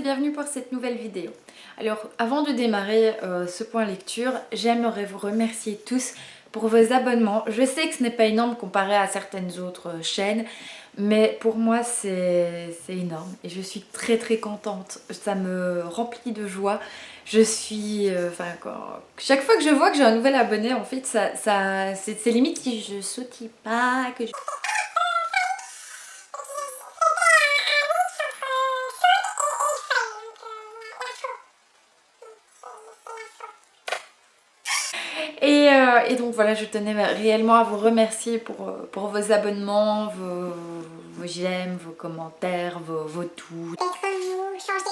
bienvenue pour cette nouvelle vidéo. Alors avant de démarrer ce point lecture, j'aimerais vous remercier tous pour vos abonnements. Je sais que ce n'est pas énorme comparé à certaines autres chaînes, mais pour moi c'est énorme et je suis très contente. Ça me remplit de joie. Je suis... chaque fois que je vois que j'ai un nouvel abonné, en fait, c'est limite que je sautille pas, que je... Et donc voilà, je tenais réellement à vous remercier pour vos abonnements, vos j'aime, vos commentaires, vos tout. D'être vous, changez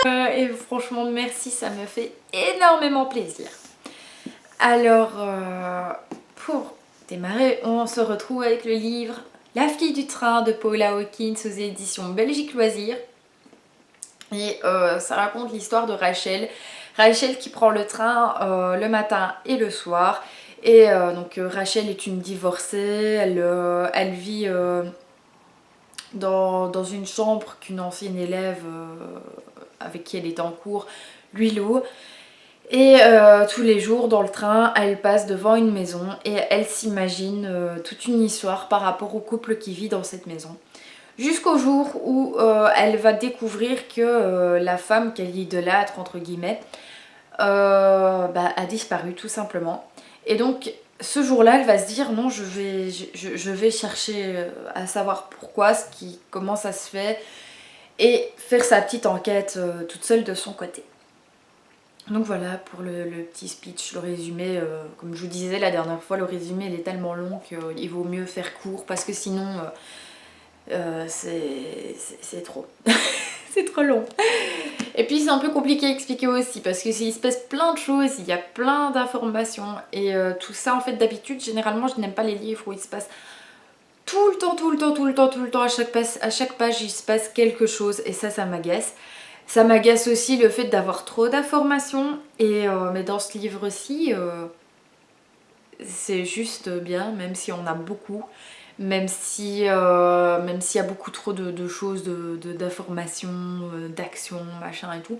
pas. Et franchement, merci, ça me fait énormément plaisir. Alors, pour démarrer, on se retrouve avec le livre La fille du train de Paula Hawkins aux éditions Belgique Loisirs. Et ça raconte l'histoire de Rachel. Rachel qui prend le train le matin et le soir. Et donc Rachel est une divorcée, elle vit dans une chambre qu'une ancienne élève avec qui elle est en cours lui loue. Et tous les jours dans le train, elle passe devant une maison et elle s'imagine toute une histoire par rapport au couple qui vit dans cette maison. Jusqu'au jour où elle va découvrir que la femme qu'elle idolâtre, entre guillemets, a disparu tout simplement. Et donc ce jour-là, elle va se dire non, je vais chercher à savoir pourquoi, comment ça se fait, et faire sa petite enquête toute seule de son côté. Donc voilà pour le petit speech, le résumé. Comme je vous disais la dernière fois, le résumé il est tellement long qu'il vaut mieux faire court parce que sinon c'est trop. C'est trop long. Et puis c'est un peu compliqué à expliquer aussi parce qu'il se passe plein de choses, il y a plein d'informations et tout ça en fait d'habitude, généralement je n'aime pas les livres où il se passe tout le temps, à chaque page il se passe quelque chose et ça m'agace. Ça m'agace aussi le fait d'avoir trop d'informations et mais dans ce livre-ci c'est juste bien, même si on a beaucoup, même s'il y a beaucoup trop de choses, d'informations, d'actions, machin et tout.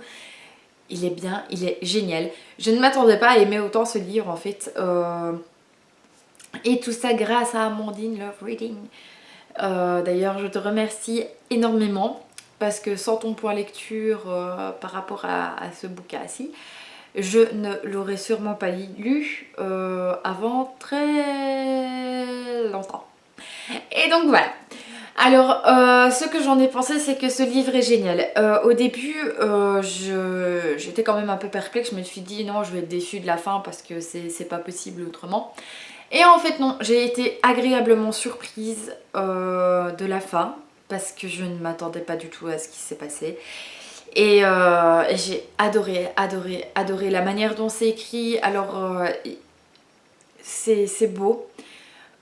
Il est bien, il est génial. Je ne m'attendais pas à aimer autant ce livre en fait. Et tout ça grâce à Amandine Love Reading. D'ailleurs je te remercie énormément parce que sans ton point lecture par rapport à ce bouquin-ci, je ne l'aurais sûrement pas lu avant très longtemps. Et donc voilà. Alors ce que j'en ai pensé, c'est que ce livre est génial. Au début j'étais quand même un peu perplexe, je me suis dit non, je vais être déçue de la fin parce que c'est pas possible autrement. Et en fait non, j'ai été agréablement surprise de la fin parce que je ne m'attendais pas du tout à ce qui s'est passé. Et j'ai adoré la manière dont c'est écrit. Alors c'est beau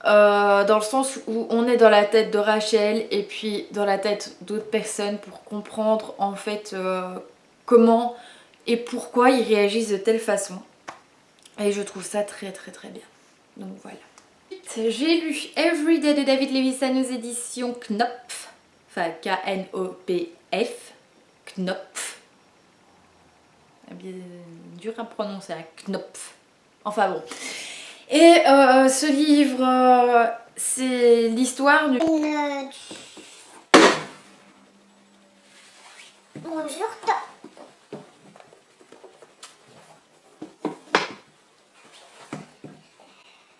dans le sens où on est dans la tête de Rachel et puis dans la tête d'autres personnes pour comprendre en fait comment et pourquoi ils réagissent de telle façon. Et je trouve ça très bien. Donc voilà. J'ai lu Everyday de David Levison aux éditions Knopf. Enfin Knopf. Knopf. C'est bien dur à prononcer, hein, Knopf. Enfin bon. Et ce livre, c'est l'histoire du... Bonjour.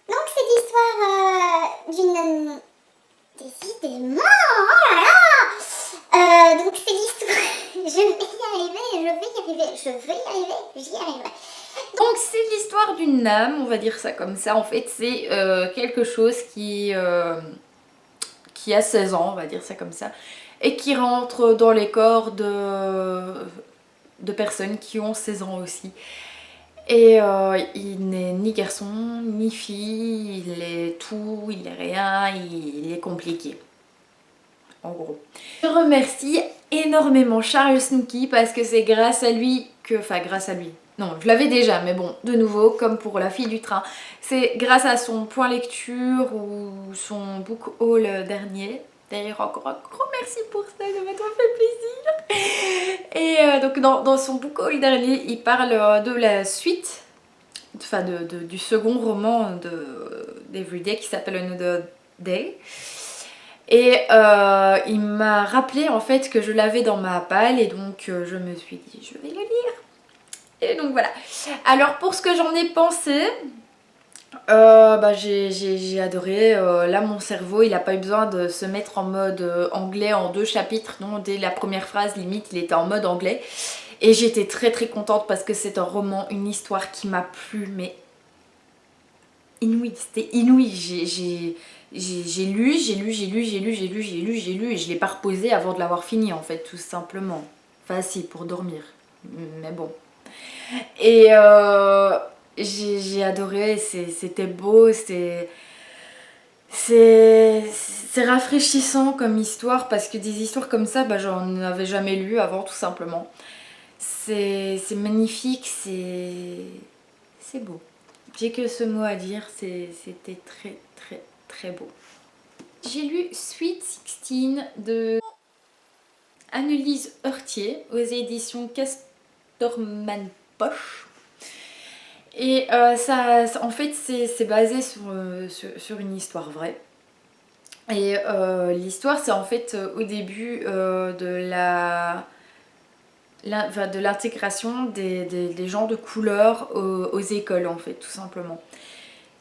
Donc c'est l'histoire d'une... Décidément, oh là là. Donc c'est l'histoire... Je vais y arriver, j'y arriverai. Donc c'est l'histoire d'une âme, on va dire ça comme ça. En fait c'est quelque chose qui a 16 ans, on va dire ça comme ça, et qui rentre dans les corps de personnes qui ont 16 ans aussi. Et il n'est ni garçon ni fille, il est tout, il est rien, il est compliqué. En gros. Je remercie énormément Charles Snooki parce que c'est grâce à lui que... Enfin grâce à lui. Non, je l'avais déjà, mais bon, de nouveau, comme pour La fille du train, c'est grâce à son point lecture ou son book haul D'ailleurs, encore un grand merci pour ça, ça m'a trop fait plaisir. Et donc dans son book haul dernier, il parle de la suite, enfin du second roman d'Everyday qui s'appelle Another Day. Et il m'a rappelé en fait que je l'avais dans ma palle et donc je me suis dit je vais le lire. Et donc voilà. Alors pour ce que j'en ai pensé, j'ai adoré. Là mon cerveau il a pas eu besoin de se mettre en mode anglais en 2 chapitres. Non, dès la première phrase limite il était en mode anglais. Et j'étais très très contente parce que c'est un roman, une histoire qui m'a plu mais inouï, c'était inouï. J'ai lu et je l'ai pas reposé avant de l'avoir fini en fait, tout simplement. Enfin si, pour dormir, mais bon. Et j'ai adoré, c'était beau, c'est rafraîchissant comme histoire parce que des histoires comme ça, j'en avais jamais lu avant tout simplement. C'est magnifique, c'est beau. J'ai que ce mot à dire, c'était très très très beau. J'ai lu Sweet 16 de Annelise Heurtier aux éditions Castorman Poche. Et en fait c'est basé sur une histoire vraie. Et l'histoire c'est en fait au début de l'intégration des gens de couleur aux écoles en fait tout simplement.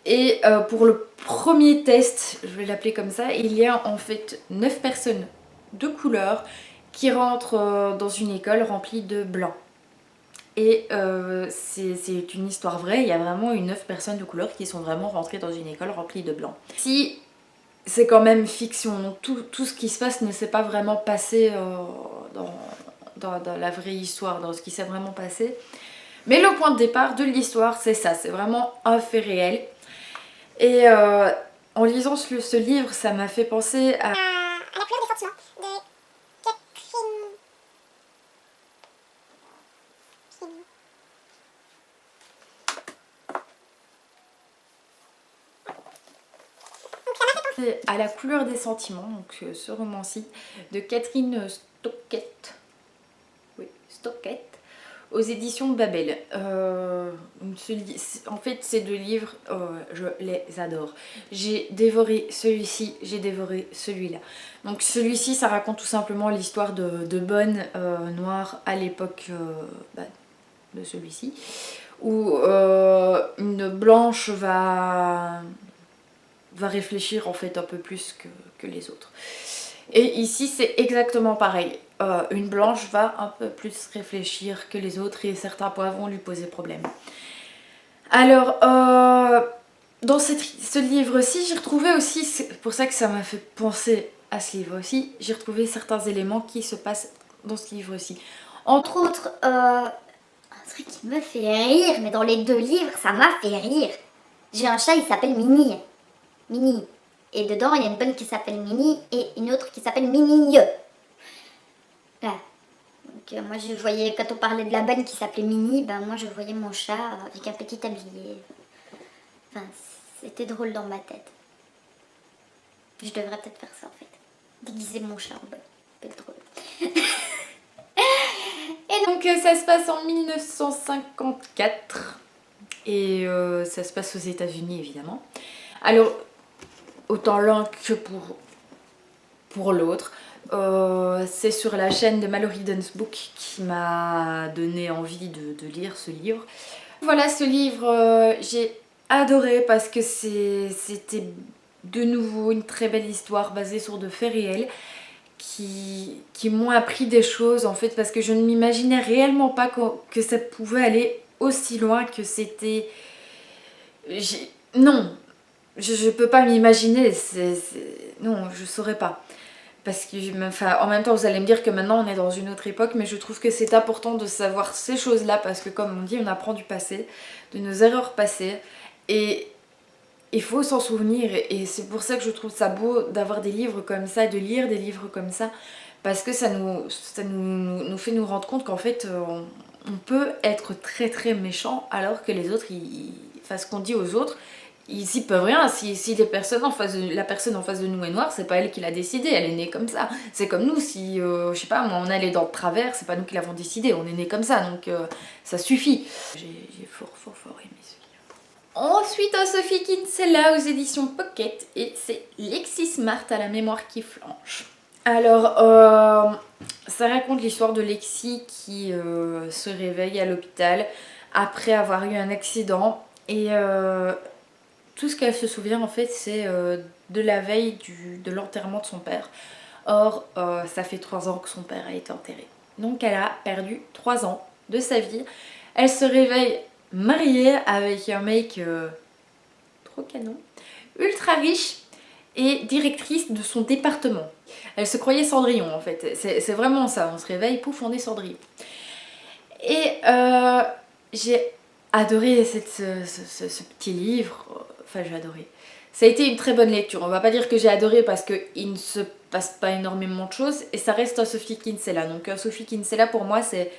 Et pour le premier test, je vais l'appeler comme ça, il y a en fait 9 personnes de couleur qui rentrent dans une école remplie de blancs. Et c'est une histoire vraie, il y a vraiment 9 personnes de couleur qui sont vraiment rentrées dans une école remplie de blancs. Si c'est quand même fiction, donc tout ce qui se passe ne s'est pas vraiment passé dans la vraie histoire, dans ce qui s'est vraiment passé. Mais le point de départ de l'histoire c'est ça, c'est vraiment un fait réel. Et en lisant ce livre, ça m'a fait penser à La couleur des sentiments de Catherine. c'est à La couleur des sentiments, donc ce roman-ci de Catherine Stockett. Oui, Stockett. Aux éditions Babel. En fait, ces 2 livres, je les adore. J'ai dévoré celui-ci, j'ai dévoré celui-là. Donc celui-ci, ça raconte tout simplement l'histoire de Bonne Noire à l'époque de celui-ci, où une blanche va réfléchir en fait un peu plus que les autres. Et ici c'est exactement pareil, une blanche va un peu plus réfléchir que les autres et certains points vont lui poser problème. Alors dans ce livre-ci j'ai retrouvé aussi, c'est pour ça que ça m'a fait penser à ce livre aussi, j'ai retrouvé certains éléments qui se passent dans ce livre-ci. Entre autres, un truc qui me fait rire, mais dans les 2 livres, ça m'a fait rire. J'ai un chat, il s'appelle Minnie. Minnie. Et dedans, il y a une bonne qui s'appelle Minnie et une autre qui s'appelle Minnie. Voilà. Donc moi, je voyais, quand on parlait de la bonne qui s'appelait Minnie, moi je voyais mon chat avec un petit tablier. Enfin, c'était drôle dans ma tête. Je devrais peut-être faire ça en fait. Déguiser mon chat en bonne. C'est drôle. Et donc ça se passe en 1954 et ça se passe aux États-Unis évidemment. Alors autant l'un que pour l'autre. C'est sur la chaîne de Mallory Dunn's Book qui m'a donné envie de lire ce livre. Voilà, ce livre j'ai adoré parce que c'était de nouveau une très belle histoire basée sur de faits réels qui m'ont appris des choses en fait, parce que je ne m'imaginais réellement pas que ça pouvait aller aussi loin, que c'était... Non, je peux pas m'imaginer, non, je saurais pas. Parce que, en même temps, vous allez me dire que maintenant on est dans une autre époque, mais je trouve que c'est important de savoir ces choses-là parce que, comme on dit, on apprend du passé, de nos erreurs passées, et il faut s'en souvenir. Et c'est pour ça que je trouve ça beau d'avoir des livres comme ça, de lire des livres comme ça, parce que ça nous fait nous rendre compte qu'en fait, on peut être très très méchant alors que les autres, ce qu'on dit aux autres, ils y peuvent rien. Si les personnes en face la personne en face de nous est noire, c'est pas elle qui l'a décidé, elle est née comme ça. C'est comme nous, si, je sais pas, moi, on a les dents de travers, c'est pas nous qui l'avons décidé, on est né comme ça, donc ça suffit. J'ai fort aimé ce livre. Ensuite, Sophie Kinsella aux éditions Pocket, et c'est Lexi Smart à la mémoire qui flanche. Alors, ça raconte l'histoire de Lexi qui se réveille à l'hôpital après avoir eu un accident, et tout ce qu'elle se souvient en fait c'est de la veille de l'enterrement de son père. Or ça fait 3 ans que son père a été enterré. Donc elle a perdu 3 ans de sa vie. Elle se réveille mariée avec un mec trop canon, ultra riche et directrice de son département. Elle se croyait Cendrillon en fait. C'est vraiment ça, on se réveille, pouf, on est Cendrillon. Et j'ai adoré ce petit livre. Enfin, j'ai adoré. Ça a été une très bonne lecture. On va pas dire que j'ai adoré parce qu'il ne se passe pas énormément de choses. Et ça reste un Sophie Kinsella. Donc Sophie Kinsella pour moi c'est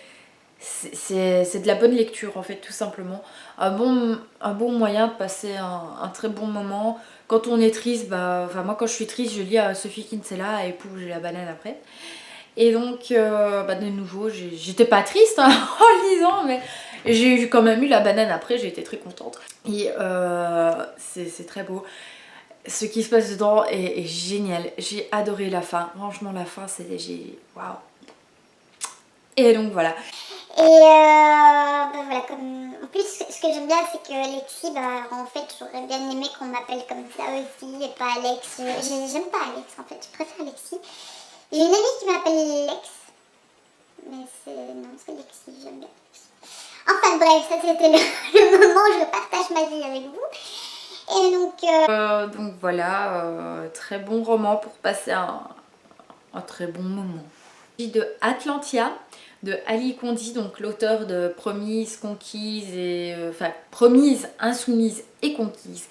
de la bonne lecture en fait, tout simplement. Un bon moyen de passer un très bon moment. Quand on est triste, moi quand je suis triste je lis à Sophie Kinsella et pouf, j'ai la banane après. Et donc de nouveau j'étais pas triste hein, en lisant, mais j'ai quand même eu la banane après, j'ai été très contente. Et c'est très beau. Ce qui se passe dedans est génial. J'ai adoré la fin. Franchement, la fin, waouh. Et donc voilà. Et voilà, en plus, ce que j'aime bien, c'est que Lexi, en fait, j'aurais bien aimé qu'on m'appelle comme ça aussi, et pas Alex. J'aime pas Alex, en fait, je préfère Lexi. J'ai une amie qui m'appelle Lex, mais c'est Lexi, j'aime bien. Enfin bref, ça c'était le moment où je partage ma vie avec vous. Et donc voilà, très bon roman pour passer un très bon moment. Il s'agit de Atlantia de Ali Kondi, donc l'auteur de Promise, Conquise et Promise, Insoumise et Conquise.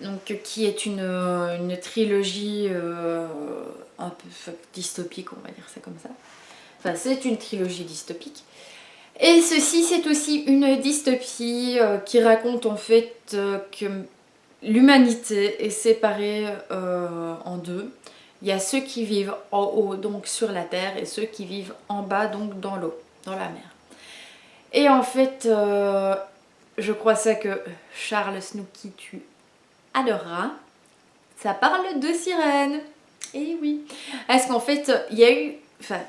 Donc qui est une trilogie un peu dystopique, on va dire ça comme ça. Enfin, c'est une trilogie dystopique. Et ceci, c'est aussi une dystopie qui raconte en fait que l'humanité est séparée en deux. Il y a ceux qui vivent en haut, donc sur la terre, et ceux qui vivent en bas, donc dans l'eau, dans la mer. Et en fait, je crois ça que Charles Snooki, tu adoreras. Ça parle de sirènes. Et oui. Parce qu'en fait, il y a eu... Enfin,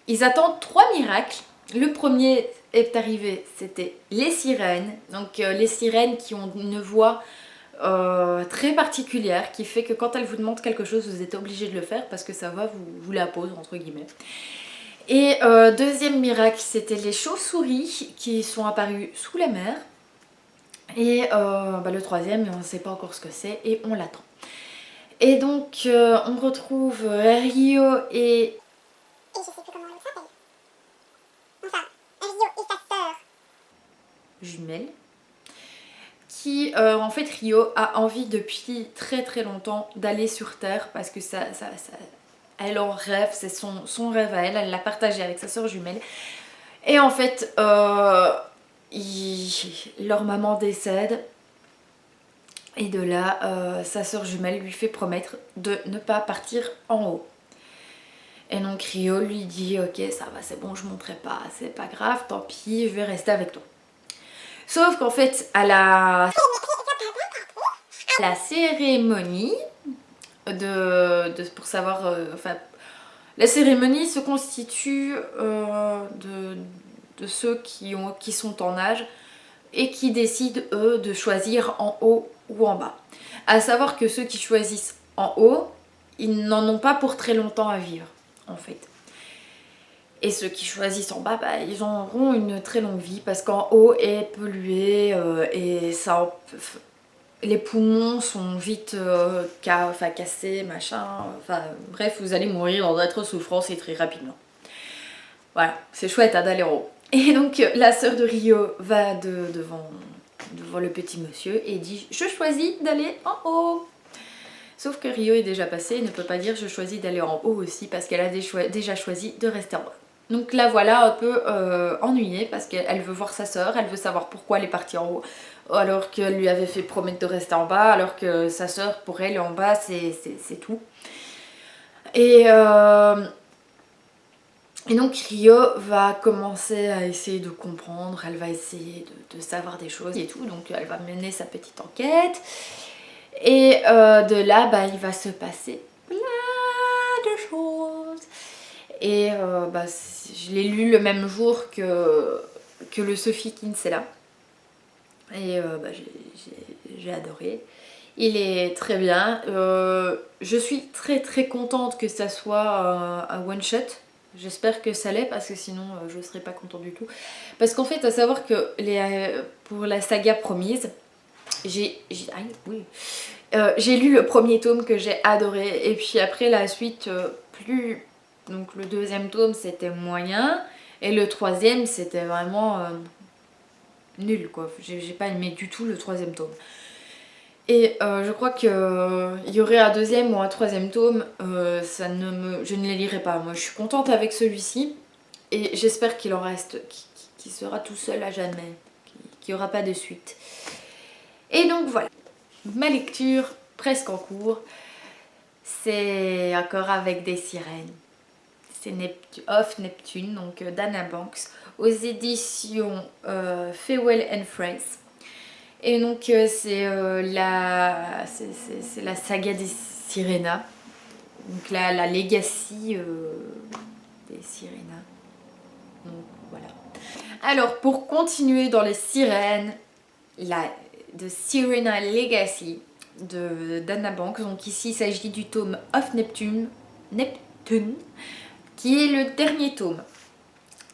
ils attendent 3 miracles. Le premier est arrivé, c'était les sirènes. Donc les sirènes qui ont une voix très particulière qui fait que quand elles vous demandent quelque chose, vous êtes obligé de le faire parce que ça va vous la pose entre guillemets. Et deuxième miracle, c'était les chauves-souris qui sont apparues sous la mer. Et le troisième, on ne sait pas encore ce que c'est et on l'attend. Et donc on retrouve Rio et... je sais plus comment elle s'appelle. Enfin, Rio et sa sœur jumelle. Qui, en fait, Rio a envie depuis très très longtemps d'aller sur Terre parce que elle en rêve, c'est son rêve à elle, elle l'a partagé avec sa soeur jumelle. Et en fait, leur maman décède et de là, sa soeur jumelle lui fait promettre de ne pas partir en haut. Et donc Rio lui dit ok, ça va, c'est bon, je monterai pas, c'est pas grave, tant pis, je vais rester avec toi. Sauf qu'en fait, à la cérémonie pour savoir... la cérémonie se constitue de ceux qui sont en âge et qui décident, eux, de choisir en haut ou en bas. À savoir que ceux qui choisissent en haut, ils n'en ont pas pour très longtemps à vivre, en fait. Et ceux qui choisissent en bas, ils auront une très longue vie parce qu'en haut est pollué et ça, les poumons sont vite cassés, machin. Enfin bref, vous allez mourir dans d'autres souffrances et très rapidement. Voilà, c'est chouette d'aller en haut. Et donc la sœur de Rio va devant le petit monsieur et dit « Je choisis d'aller en haut ». Sauf que Rio est déjà passé et ne peut pas dire « Je choisis d'aller en haut aussi » parce qu'elle a déjà choisi de rester en bas. Donc la voilà un peu ennuyée parce qu'elle veut voir sa sœur, elle veut savoir pourquoi elle est partie en haut. alors qu'elle lui avait fait promettre de rester en bas, alors que sa sœur, pour elle, en bas, c'est tout. Et donc Rio va commencer à essayer de comprendre, elle va essayer de savoir des choses et tout, donc elle va mener sa petite enquête. Et de là, bah, il va se passer plein de choses. Et bah, je l'ai lu le même jour que le Sophie Kinsella. Et bah, j'ai adoré. Il est très bien. Je suis très contente que ça soit un one shot. J'espère que ça l'est parce que sinon je serais pas contente du tout. Parce qu'en fait, à savoir que pour la saga Promise, j'ai lu le premier tome que j'ai adoré. Et puis après la suite, donc le deuxième tome c'était moyen. Et le troisième c'était vraiment nul quoi. J'ai pas aimé du tout le troisième tome. Et je crois qu'il y aurait un deuxième ou un troisième tome, je ne les lirai pas. Moi je suis contente avec celui-ci et j'espère qu'il en reste, qu'il sera tout seul à jamais, qu'il n'y aura pas de suite. Et donc voilà, ma lecture presque en cours, c'est encore avec des sirènes. C'est Off Neptune, donc d'Anna Banks, aux éditions Fewell and Friends. Et donc c'est la saga des Sirenas, donc la legacy des Sirenas. Donc voilà. Alors pour continuer dans les sirènes, de Sirena Legacy d'Anna Banks. Donc ici il s'agit du tome Of Neptune, qui est le dernier tome.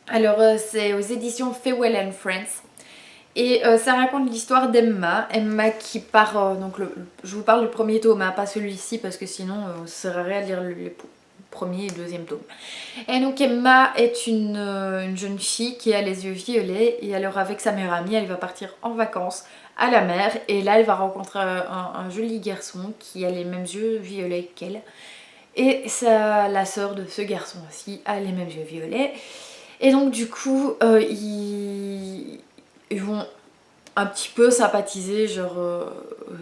Alors c'est aux éditions Fewell and Friends. Et ça raconte l'histoire d'Emma. Emma qui part, donc je vous parle du premier tome, hein, pas celui-ci parce que sinon ça sert à rien de lire le premier et le deuxième tome. Et donc Emma est une jeune fille qui a les yeux violets et alors avec sa meilleure amie elle va partir en vacances à la mer et là elle va rencontrer un joli garçon qui a les mêmes yeux violets qu'elle. Et la sœur de ce garçon aussi a les mêmes yeux violets. Et donc du coup ils vont un petit peu sympathiser, genre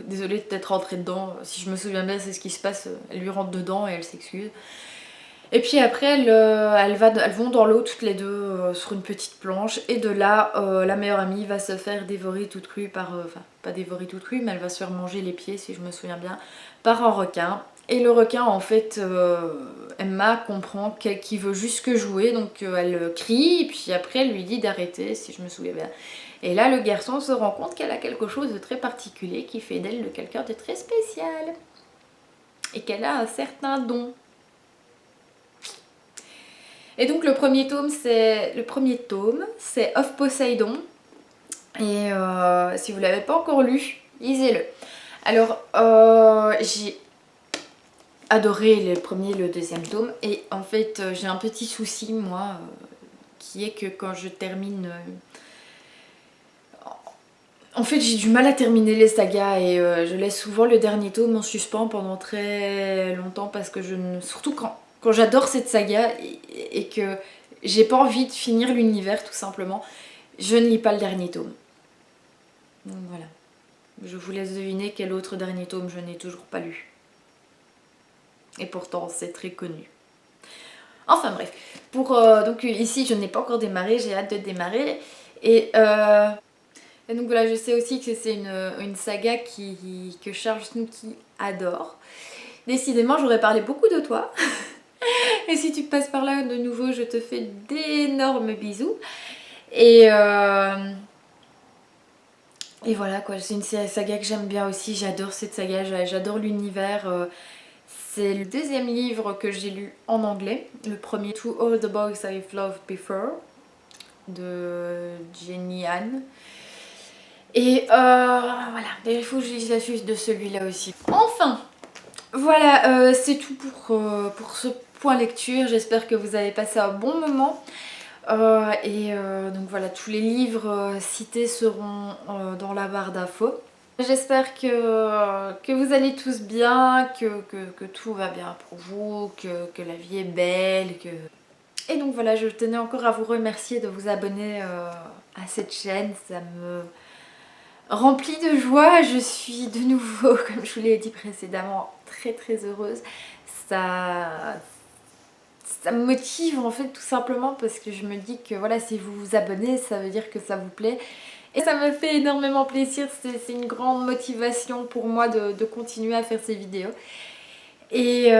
désolée de t'être rentrée dedans, si je me souviens bien c'est ce qui se passe, elle lui rentre dedans et elle s'excuse. Et puis après elles vont dans l'eau toutes les deux sur une petite planche et de là la meilleure amie va se faire dévorer toute crue par, enfin pas dévorer toute crue mais elle va se faire manger les pieds si je me souviens bien par un requin. Et le requin en fait Emma comprend qu'il veut juste que jouer donc elle crie et puis après elle lui dit d'arrêter si je me souviens bien. Et là le garçon se rend compte qu'elle a quelque chose de très particulier qui fait d'elle quelqu'un de très spécial et qu'elle a un certain don. Et donc le premier tome c'est Of Poseidon et si vous ne l'avez pas encore lu, lisez-le. Alors j'ai adoré le premier et le deuxième tome et en fait j'ai un petit souci moi qui est que quand je termine en fait j'ai du mal à terminer les sagas et je laisse souvent le dernier tome en suspens pendant très longtemps parce que surtout quand j'adore cette saga et que j'ai pas envie de finir l'univers tout simplement, je ne lis pas le dernier tome. Donc voilà, je vous laisse deviner quel autre dernier tome je n'ai toujours pas lu. Et pourtant c'est très connu. Enfin bref, donc ici je n'ai pas encore démarré, j'ai hâte de démarrer. Et donc voilà, je sais aussi que c'est une saga que Charles Snooki adore. Décidément j'aurais parlé beaucoup de toi. Et si tu passes par là de nouveau, je te fais d'énormes bisous. Et voilà quoi, c'est une saga que j'aime bien aussi, j'adore cette saga, j'adore l'univers. C'est le deuxième livre que j'ai lu en anglais. Le premier, To All the Boys I've Loved Before, de Jenny Han. Et voilà, il faut que je lise la suite de celui-là aussi. Enfin, voilà, c'est tout pour ce point lecture. J'espère que vous avez passé un bon moment. Donc voilà, tous les livres cités seront dans la barre d'infos. J'espère que vous allez tous bien, que tout va bien pour vous, que la vie est belle. Et donc voilà, je tenais encore à vous remercier de vous abonner à cette chaîne. Ça me remplie de joie. Je suis de nouveau, comme je vous l'ai dit précédemment, très très heureuse. Ça me motive en fait tout simplement parce que je me dis que voilà, si vous vous abonnez, ça veut dire que ça vous plaît. Et ça me fait énormément plaisir, c'est une grande motivation pour moi de continuer à faire ces vidéos. Et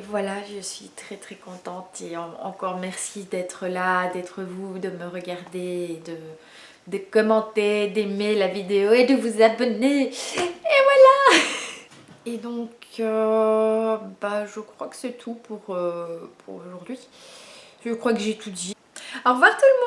voilà, je suis très très contente et encore merci d'être là, d'être vous, de me regarder, de commenter, d'aimer la vidéo et de vous abonner. Et voilà. Et donc, je crois que c'est tout pour aujourd'hui. Je crois que j'ai tout dit. Au revoir tout le monde.